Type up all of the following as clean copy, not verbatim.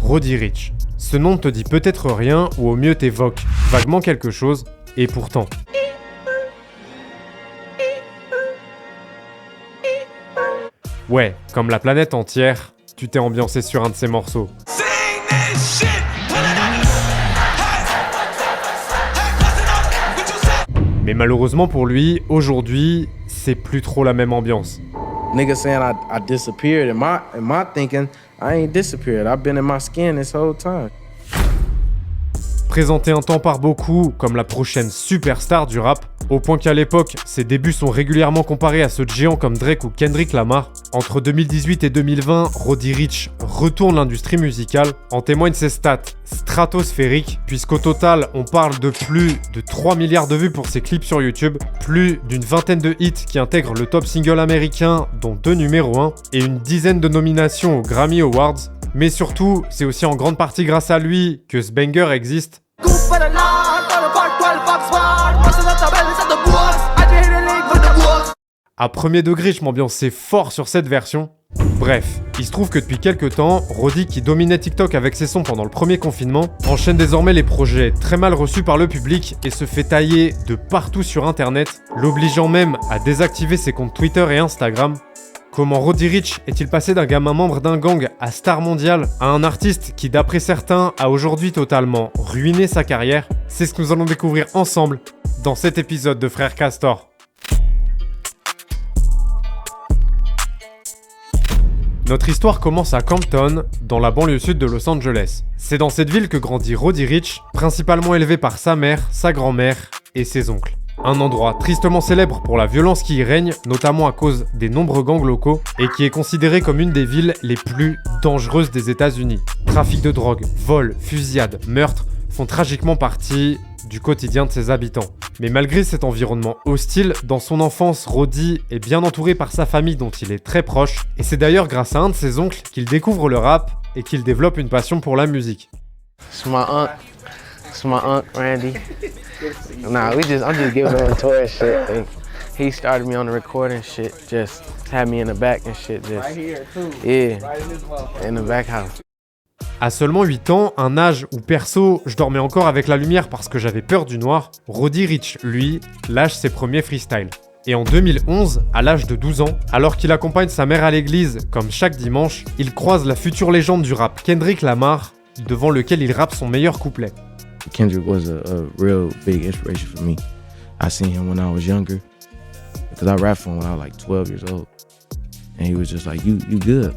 Roddy Ricch. Ce nom ne te dit peut-être rien ou au mieux t'évoque vaguement quelque chose, et pourtant. Ouais, comme la planète entière, tu t'es ambiancé sur un de ces morceaux. Mais malheureusement pour lui, aujourd'hui, c'est plus trop la même ambiance. Niggas saying I disappeared. In my thinking, I ain't disappeared. I've been in my skin this whole time. Présenté un temps par beaucoup comme la prochaine superstar du rap, au point qu'à l'époque, ses débuts sont régulièrement comparés à ceux de géants comme Drake ou Kendrick Lamar. Entre 2018 et 2020, Roddy Ricch retourne l'industrie musicale. En témoignent ses stats stratosphériques, puisqu'au total, on parle de plus de 3 milliards de vues pour ses clips sur YouTube, plus d'une vingtaine de hits qui intègrent le top single américain, dont 2 numéros 1, et une dizaine de nominations aux Grammy Awards. Mais surtout, c'est aussi en grande partie grâce à lui que ce banger existe. À premier degré, je m'ambiançais fort sur cette version. Bref, il se trouve que depuis quelques temps, Roddy, qui dominait TikTok avec ses sons pendant le premier confinement, enchaîne désormais les projets très mal reçus par le public et se fait tailler de partout sur internet, l'obligeant même à désactiver ses comptes Twitter et Instagram. Comment Roddy Ricch est-il passé d'un gamin membre d'un gang à star mondiale à un artiste qui, d'après certains, a aujourd'hui totalement ruiné sa carrière? C'est ce que nous allons découvrir ensemble dans cet épisode de Frères Castor. Notre histoire commence à Compton, dans la banlieue sud de Los Angeles. C'est dans cette ville que grandit Roddy Ricch, principalement élevé par sa mère, sa grand-mère et ses oncles. Un endroit tristement célèbre pour la violence qui y règne, notamment à cause des nombreux gangs locaux, et qui est considéré comme une des villes les plus dangereuses des États-Unis. Trafic de drogue, vols, fusillades, meurtres font tragiquement partie du quotidien de ses habitants. Mais malgré cet environnement hostile, dans son enfance, Roddy est bien entouré par sa famille dont il est très proche, et c'est d'ailleurs grâce à un de ses oncles qu'il découvre le rap et qu'il développe une passion pour la musique. It's my aunt Randy. Nah, I'm just giving him a tour and shit. And he started me on the recording shit, just had me in the back and shit, just right here too. Yeah, right in, this in the back house. À seulement 8 ans, un âge où perso, je dormais encore avec la lumière parce que j'avais peur du noir, Roddy Ricch, lui, lâche ses premiers freestyles. Et en 2011, à l'âge de 12 ans, alors qu'il accompagne sa mère à l'église, comme chaque dimanche, il croise la future légende du rap Kendrick Lamar, devant lequel il rappe son meilleur couplet. Kendrick was a real big inspiration for me. I seen him when I was younger, because I rapped for him when I was like 12 years old. And he was just like, you good.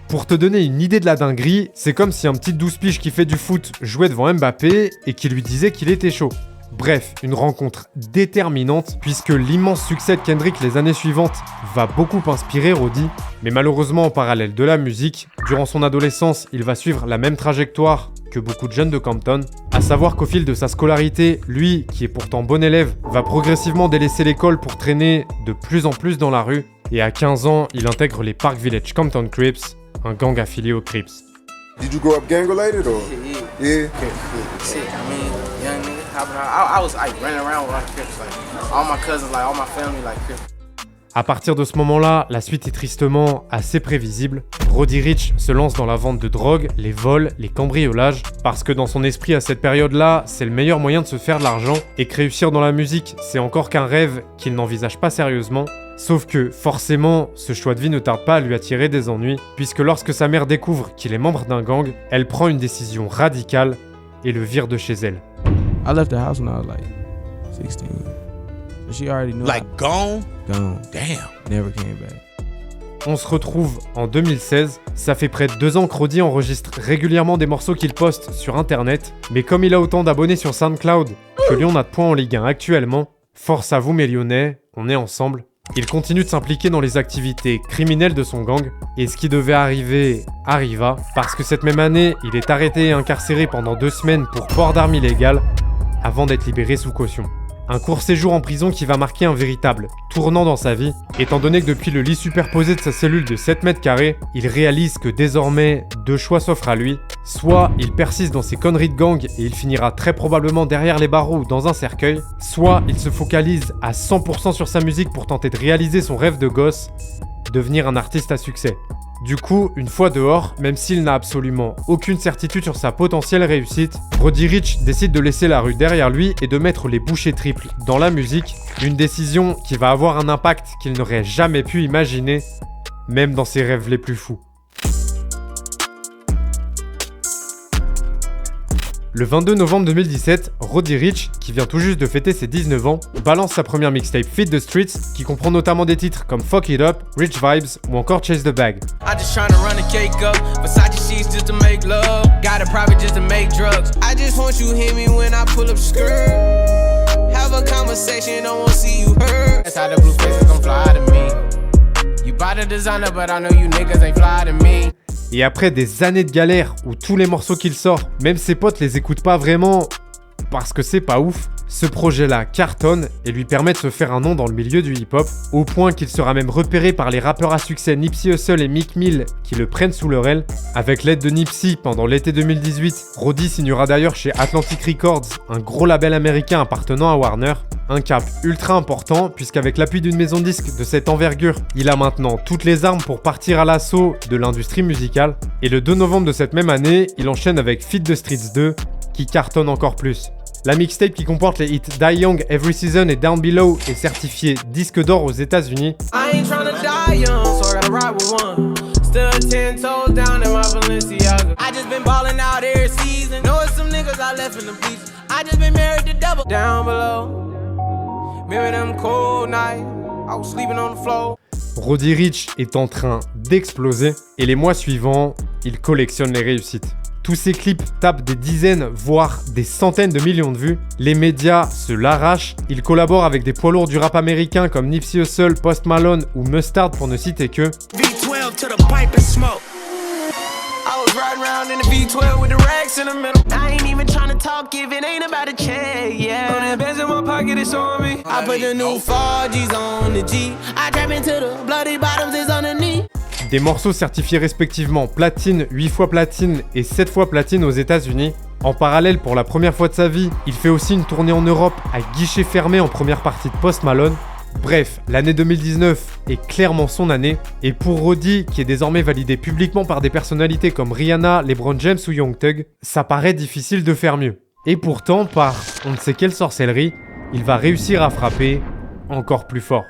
Pour te donner une idée de la dinguerie, c'est comme si un petit 12 piges qui fait du foot jouait devant Mbappé et qui lui disait qu'il était chaud. Bref, une rencontre déterminante puisque l'immense succès de Kendrick les années suivantes va beaucoup inspirer Roddy. Mais malheureusement, en parallèle de la musique, durant son adolescence, il va suivre la même trajectoire que beaucoup de jeunes de Compton, à savoir qu'au fil de sa scolarité, lui, qui est pourtant bon élève, va progressivement délaisser l'école pour traîner de plus en plus dans la rue. Et à 15 ans, il intègre les Park Village Compton Crips, un gang affilié aux Crips. Did you grow up gang related or? Yeah. Shit, I mean, young nigga, I was like running around with my Crips, like all my cousins, like all my family, like Crips. À partir de ce moment-là, la suite est tristement assez prévisible. Roddy Ricch se lance dans la vente de drogue, les vols, les cambriolages, parce que dans son esprit à cette période-là, c'est le meilleur moyen de se faire de l'argent, et que réussir dans la musique, c'est encore qu'un rêve qu'il n'envisage pas sérieusement. Sauf que, forcément, ce choix de vie ne tarde pas à lui attirer des ennuis, puisque lorsque sa mère découvre qu'il est membre d'un gang, elle prend une décision radicale et le vire de chez elle. I left the house when I was like 16. She already knew. Like gone? Gone. Damn. Never came back. On se retrouve en 2016, ça fait près de 2 ans que Roddy enregistre régulièrement des morceaux qu'il poste sur internet, mais comme il a autant d'abonnés sur SoundCloud que Lyon n'a de points en Ligue 1 actuellement, force à vous mes Lyonnais, on est ensemble. Il continue de s'impliquer dans les activités criminelles de son gang, et ce qui devait arriver arriva, parce que cette même année, il est arrêté et incarcéré pendant 2 semaines pour port d'armes illégales, avant d'être libéré sous caution. Un court séjour en prison qui va marquer un véritable tournant dans sa vie, étant donné que depuis le lit superposé de sa cellule de 7 mètres carrés, il réalise que désormais 2 choix s'offrent à lui. Soit il persiste dans ses conneries de gang et il finira très probablement derrière les barreaux ou dans un cercueil, soit il se focalise à 100% sur sa musique pour tenter de réaliser son rêve de gosse, devenir un artiste à succès. Du coup, une fois dehors, même s'il n'a absolument aucune certitude sur sa potentielle réussite, Roddy Ricch décide de laisser la rue derrière lui et de mettre les bouchées triples dans la musique, une décision qui va avoir un impact qu'il n'aurait jamais pu imaginer, même dans ses rêves les plus fous. Le 22 novembre 2017, Roddy Ricch, qui vient tout juste de fêter ses 19 ans, balance sa première mixtape Feed the Streets, qui comprend notamment des titres comme Fuck It Up, Rich Vibes ou encore Chase the Bag. Et après des années de galère où tous les morceaux qu'il sort, même ses potes les écoutent pas vraiment parce que c'est pas ouf, ce projet-là cartonne et lui permet de se faire un nom dans le milieu du hip-hop, au point qu'il sera même repéré par les rappeurs à succès Nipsey Hussle et Meek Mill qui le prennent sous leur aile. Avec l'aide de Nipsey, pendant l'été 2018, Roddy signera d'ailleurs chez Atlantic Records, un gros label américain appartenant à Warner. Un cap ultra important puisqu'avec l'appui d'une maison disque de cette envergure, il a maintenant toutes les armes pour partir à l'assaut de l'industrie musicale. Et le 2 novembre de cette même année, il enchaîne avec Feed the Streets 2 qui cartonne encore plus. La mixtape qui comporte les hits Die Young, Every Season et Down Below est certifiée disque d'or aux États-Unis. Roddy Ricch est en train d'exploser et les mois suivants, il collectionne les réussites. Tous ces clips tapent des dizaines, voire des centaines de millions de vues. Les médias se l'arrachent. Il collabore avec des poids lourds du rap américain comme Nipsey Hussle, Post Malone ou Mustard pour ne citer que. Des morceaux certifiés respectivement platine, 8 fois platine et 7 fois platine aux États-Unis. En parallèle, pour la première fois de sa vie, il fait aussi une tournée en Europe à guichet fermé en première partie de Post Malone. Bref, l'année 2019 est clairement son année, et pour Roddy, qui est désormais validé publiquement par des personnalités comme Rihanna, LeBron James ou Young Thug, ça paraît difficile de faire mieux. Et pourtant, par on ne sait quelle sorcellerie, il va réussir à frapper encore plus fort.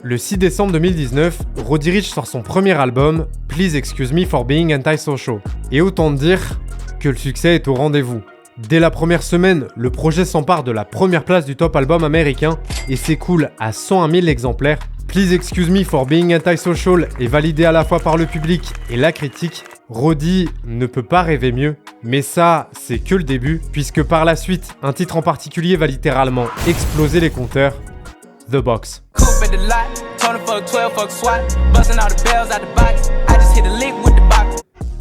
Le 6 décembre 2019, Roddy Ricch sort son premier album, Please Excuse Me for Being Antisocial. Et autant dire que le succès est au rendez-vous. Dès la première semaine, le projet s'empare de la première place du top album américain et s'écoule à 101 000 exemplaires. Please Excuse Me for Being Antisocial est validé à la fois par le public et la critique. Roddy ne peut pas rêver mieux, mais ça, c'est que le début, puisque par la suite, un titre en particulier va littéralement exploser les compteurs. The Box.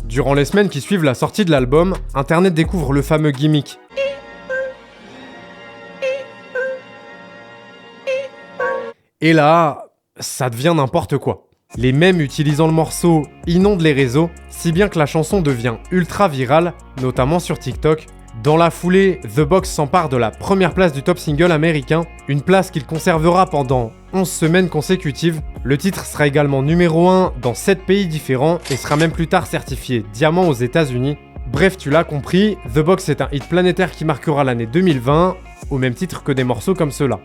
Durant les semaines qui suivent la sortie de l'album, Internet découvre le fameux gimmick. Et là, ça devient n'importe quoi. Les mèmes utilisant le morceau inondent les réseaux, si bien que la chanson devient ultra virale, notamment sur TikTok. Dans la foulée, The Box s'empare de la première place du top single américain, une place qu'il conservera pendant 11 semaines consécutives. Le titre sera également numéro 1 dans 7 pays différents et sera même plus tard certifié diamant aux États-Unis. Bref, tu l'as compris, The Box est un hit planétaire qui marquera l'année 2020, au même titre que des morceaux comme ceux-là.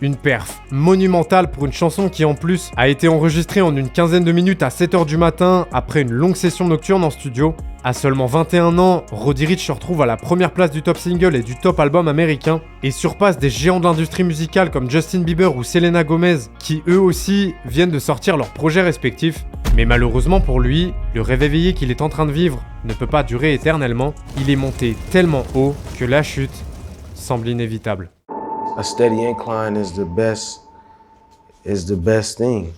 Une perf monumentale pour une chanson qui en plus a été enregistrée en une quinzaine de minutes à 7h du matin après une longue session nocturne en studio. À seulement 21 ans, Roddy Ricch se retrouve à la première place du top single et du top album américain et surpasse des géants de l'industrie musicale comme Justin Bieber ou Selena Gomez qui eux aussi viennent de sortir leurs projets respectifs. Mais malheureusement pour lui, le rêve éveillé qu'il est en train de vivre ne peut pas durer éternellement. Il est monté tellement haut que la chute semble inévitable. A steady incline is the best thing.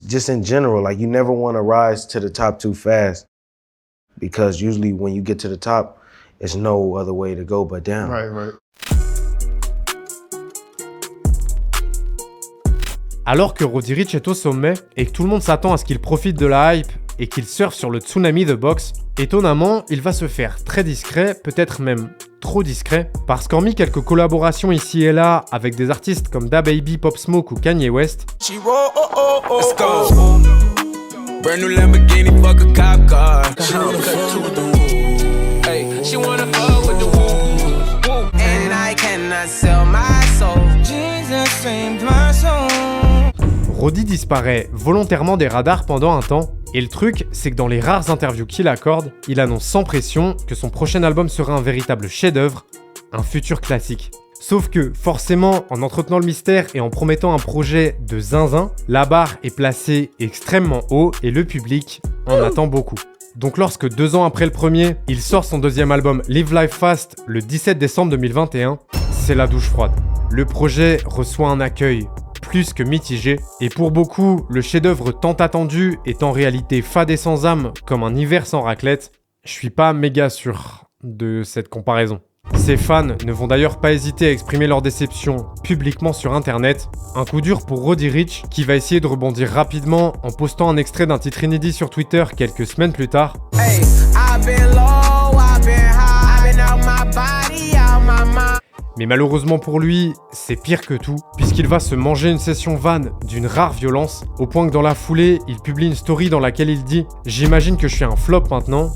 Just in general, like you never want to rise to the top too fast because usually when you get to the top, there's no other way to go but down. Right. Alors que Roddy Ricch est au sommet et que tout le monde s'attend à ce qu'il profite de la hype et qu'il surfe sur le tsunami de boxe, étonnamment, il va se faire très discret, peut-être même trop discret, parce qu'hormis quelques collaborations ici et là avec des artistes comme DaBaby, Pop Smoke ou Kanye West, Let's go. Brand new Lamborghini, fuck a cop car. She wanna cut two with the woo. Hey, she wanna fuck with the woo. And I cannot sell my soul. Jesus saved my soul. Roddy disparaît volontairement des radars pendant un temps, et le truc, c'est que dans les rares interviews qu'il accorde, il annonce sans pression que son prochain album sera un véritable chef-d'œuvre, un futur classique. Sauf que, forcément, en entretenant le mystère et en promettant un projet de zinzin, la barre est placée extrêmement haut et le public en attend beaucoup. Donc lorsque 2 ans après le premier, il sort son deuxième album Live Life Fast le 17 décembre 2021, c'est la douche froide. Le projet reçoit un accueil plus que mitigé, et pour beaucoup, le chef-d'œuvre tant attendu est en réalité fade et sans âme comme un hiver sans raclette. Je suis pas méga sûr de cette comparaison. Ses fans ne vont d'ailleurs pas hésiter à exprimer leur déception publiquement sur internet. Un coup dur pour Roddy Ricch qui va essayer de rebondir rapidement en postant un extrait d'un titre inédit sur Twitter quelques semaines plus tard. Hey, I've been low, I've been high, I've been out my body, out my mind. Mais malheureusement pour lui, c'est pire que tout, puisqu'il va se manger une session vanne d'une rare violence, au point que dans la foulée, il publie une story dans laquelle il dit « J'imagine que je suis un flop maintenant ».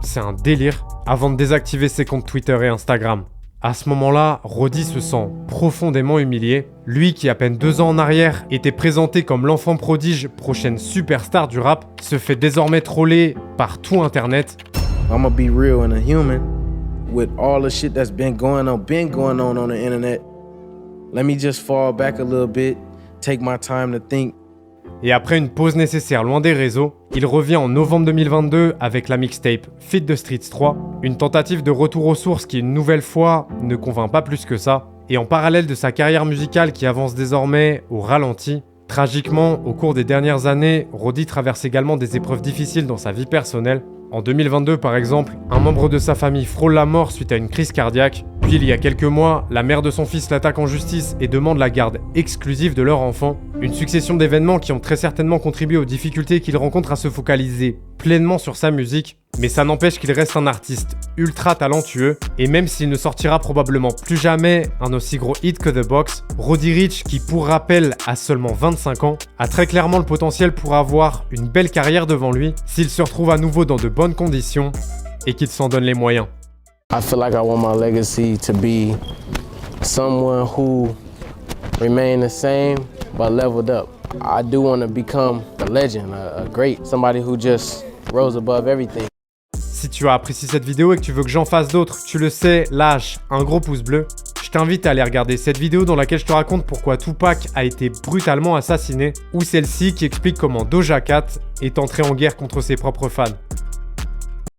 C'est un délire, avant de désactiver ses comptes Twitter et Instagram. À ce moment-là, Roddy se sent profondément humilié. Lui qui, à peine 2 ans en arrière, était présenté comme l'enfant prodige, prochaine superstar du rap, se fait désormais troller par tout internet. I'ma be real and a human with all the shit that's been going on the internet. Let me just fall back a little bit, take my time to think. Et après une pause nécessaire loin des réseaux, il revient en novembre 2022 avec la mixtape Feed the Streets 3, une tentative de retour aux sources qui une nouvelle fois ne convainc pas plus que ça. Et en parallèle de sa carrière musicale qui avance désormais au ralenti, tragiquement, au cours des dernières années, Roddy traverse également des épreuves difficiles dans sa vie personnelle. En 2022 par exemple, un membre de sa famille frôle la mort suite à une crise cardiaque. Puis il y a quelques mois, la mère de son fils l'attaque en justice et demande la garde exclusive de leur enfant. Une succession d'événements qui ont très certainement contribué aux difficultés qu'il rencontre à se focaliser pleinement sur sa musique. Mais ça n'empêche qu'il reste un artiste ultra talentueux, et même s'il ne sortira probablement plus jamais un aussi gros hit que The Box, Roddy Ricch, qui pour rappel a seulement 25 ans, a très clairement le potentiel pour avoir une belle carrière devant lui s'il se retrouve à nouveau dans de bonnes conditions et qu'il s'en donne les moyens. I feel like I want my legacy to be someone who remained the same but leveled up. I do want to become a legend, a great, somebody who just rose above everything. Si tu as apprécié cette vidéo et que tu veux que j'en fasse d'autres, tu le sais, lâche un gros pouce bleu. Je t'invite à aller regarder cette vidéo dans laquelle je te raconte pourquoi Tupac a été brutalement assassiné, ou celle-ci qui explique comment Doja Cat est entré en guerre contre ses propres fans.